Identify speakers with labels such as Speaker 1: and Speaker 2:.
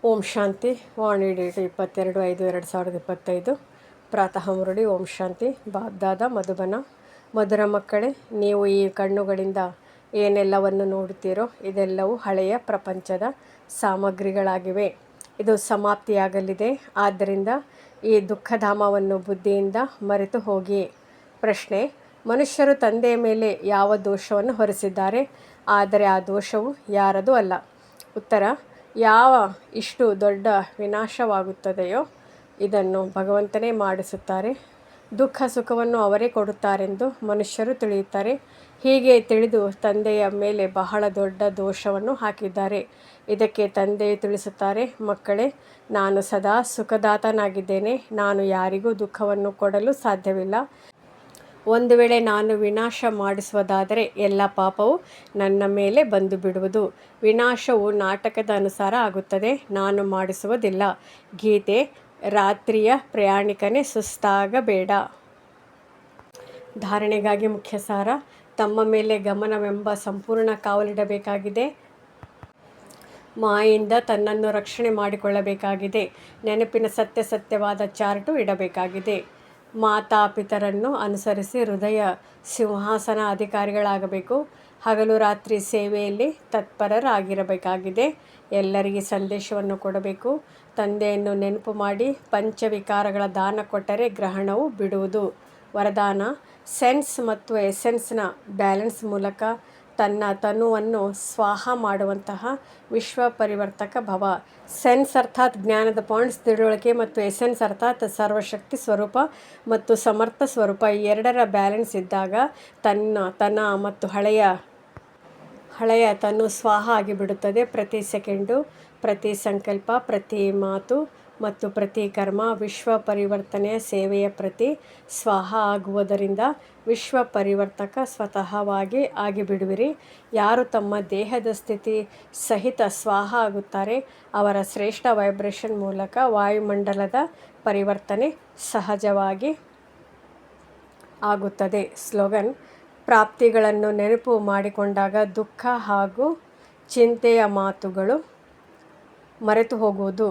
Speaker 1: ಓಂ ಶಾಂತಿ. ವಾಣಿ date 22/5/2025. ಪ್ರಾತಃ ಮುರಳಿ. ಓಂ ಶಾಂತಿ. ಬಾಬ್ದಾದ ಮಧುಬನ. ಮಧುರ ಮಕ್ಕಳೇ, ನೀವು ಈ ಕಣ್ಣುಗಳಿಂದ ಏನೆಲ್ಲವನ್ನು ನೋಡುತ್ತೀರೋ ಇದೆಲ್ಲವೂ ಹಳೆಯ ಪ್ರಪಂಚದ ಸಾಮಗ್ರಿಗಳಾಗಿವೆ. ಇದು ಸಮಾಪ್ತಿಯಾಗಲಿದೆ. ಆದ್ದರಿಂದ ಈ ದುಃಖಧಾಮವನ್ನು ಬುದ್ಧಿಯಿಂದ ಮರೆತು ಹೋಗಿ. ಪ್ರಶ್ನೆ: ಮನುಷ್ಯರು ತಂದೆಯ ಮೇಲೆ ಯಾವ ದೋಷವನ್ನು ಹೊರಿಸಿದ್ದಾರೆ, ಆದರೆ ಆ ದೋಷವು ಯಾರದೂ ಅಲ್ಲ. ಉತ್ತರ: ಯಾವ ಇಷ್ಟು ದೊಡ್ಡ ವಿನಾಶವಾಗುತ್ತದೆಯೋ ಇದನ್ನು ಭಗವಂತನೇ ಮಾಡಿಸುತ್ತಾರೆ. ದುಃಖ ಸುಖವನ್ನು ಅವರೇ ಕೊಡುತ್ತಾರೆಂದು ಮನುಷ್ಯರು ತಿಳಿಯುತ್ತಾರೆ. ಹೀಗೆ ತಿಳಿದು ತಂದೆಯ ಮೇಲೆ ಬಹಳ ದೊಡ್ಡ ದೋಷವನ್ನು ಹಾಕಿದ್ದಾರೆ. ಇದಕ್ಕೆ ತಂದೆಯು ತಿಳಿಸುತ್ತಾರೆ: ಮಕ್ಕಳೇ, ನಾನು ಸದಾ ಸುಖದಾತನಾಗಿದ್ದೇನೆ. ನಾನು ಯಾರಿಗೂ ದುಃಖವನ್ನು ಕೊಡಲು ಸಾಧ್ಯವಿಲ್ಲ. ಒಂದು ವೇಳೆ ನಾನು ವಿನಾಶ ಮಾಡಿಸುವುದಾದರೆ ಎಲ್ಲ ಪಾಪವು ನನ್ನ ಮೇಲೆ ಬಂದು ಬಿಡುವುದು. ವಿನಾಶವು ನಾಟಕದ ಅನುಸಾರ ಆಗುತ್ತದೆ, ನಾನು ಮಾಡಿಸುವುದಿಲ್ಲ. ಗೀತೆ. ರಾತ್ರಿಯ ಪ್ರಯಾಣಿಕನೇ, ಸುಸ್ತಾಗಬೇಡ. ಧಾರಣೆಗಾಗಿ ಮುಖ್ಯ ಸಾರ: ತಮ್ಮ ಮೇಲೆ ಗಮನವೆಂಬ ಸಂಪೂರ್ಣ ಕಾವಲಿಡಬೇಕಾಗಿದೆ. ಮಾಯೆಯಿಂದ ತನ್ನನ್ನು ರಕ್ಷಣೆ ಮಾಡಿಕೊಳ್ಳಬೇಕಾಗಿದೆ. ನೆನಪಿನ ಸತ್ಯವಾದ ಚಾರ್ಟು ಇಡಬೇಕಾಗಿದೆ. ಮಾತಾಪಿತರನ್ನು ಅನುಸರಿಸಿ ಹೃದಯ ಸಿಂಹಾಸನ ಅಧಿಕಾರಿಗಳಾಗಬೇಕು. ಹಗಲು ರಾತ್ರಿ ಸೇವೆಯಲ್ಲಿ ತತ್ಪರರಾಗಿರಬೇಕಾಗಿದೆ. ಎಲ್ಲರಿಗೆ ಸಂದೇಶವನ್ನು ಕೊಡಬೇಕು. ತಂದೆಯನ್ನು ನೆನಪು ಮಾಡಿ ಪಂಚವಿಕಾರಗಳ ದಾನ ಕೊಟ್ಟರೆ ಗ್ರಹಣವು ಬಿಡುವುದು. ವರದಾನ: ಸೆನ್ಸ್ ಮತ್ತು ಎಸೆನ್ಸ್ನ ಬ್ಯಾಲೆನ್ಸ್ ಮೂಲಕ ತನ್ನ ತನುವನ್ನು ಸ್ವಾಹ ಮಾಡುವಂತಹ ವಿಶ್ವ ಪರಿವರ್ತಕ ಭವ. ಸೆನ್ಸ್ ಅರ್ಥಾತ್ ಜ್ಞಾನದ ಪಾಯಿಂಟ್ಸ್, ತಿಳುವಳಿಕೆ, ಮತ್ತು ಎಸೆನ್ಸ್ ಅರ್ಥಾತ್ ಸರ್ವಶಕ್ತಿ ಸ್ವರೂಪ ಮತ್ತು ಸಮರ್ಥ ಸ್ವರೂಪ. ಈ ಎರಡರ ಬ್ಯಾಲೆನ್ಸ್ ಇದ್ದಾಗ ತನ ಮತ್ತು ಹಳೆಯ ತನು ಸ್ವಾಹ ಆಗಿಬಿಡುತ್ತದೆ. ಪ್ರತಿ ಸೆಕೆಂಡು, ಪ್ರತಿ ಸಂಕಲ್ಪ, ಪ್ರತಿ ಮಾತು ಮತ್ತು ಪ್ರತಿ ಕರ್ಮ ವಿಶ್ವ ಪರಿವರ್ತನೆಯ ಸೇವೆಯ ಪ್ರತಿ ಸ್ವಾಹ ಆಗುವುದರಿಂದ ವಿಶ್ವ ಪರಿವರ್ತಕ ಸ್ವತಃವಾಗಿ ಆಗಿಬಿಡುವಿರಿ. ಯಾರು ತಮ್ಮ ದೇಹದ ಸ್ಥಿತಿ ಸಹಿತ ಸ್ವಾಹ ಆಗುತ್ತಾರೆ ಅವರ ಶ್ರೇಷ್ಠ ವೈಬ್ರೇಷನ್ ಮೂಲಕ ವಾಯುಮಂಡಲದ ಪರಿವರ್ತನೆ ಸಹಜವಾಗಿ ಆಗುತ್ತದೆ. ಸ್ಲೋಗನ್: ಪ್ರಾಪ್ತಿಗಳನ್ನು ನೆನಪು ಮಾಡಿಕೊಂಡಾಗ ದುಃಖ ಹಾಗೂ ಚಿಂತೆಯ ಮಾತುಗಳು ಮರೆತು ಹೋಗುವುದು.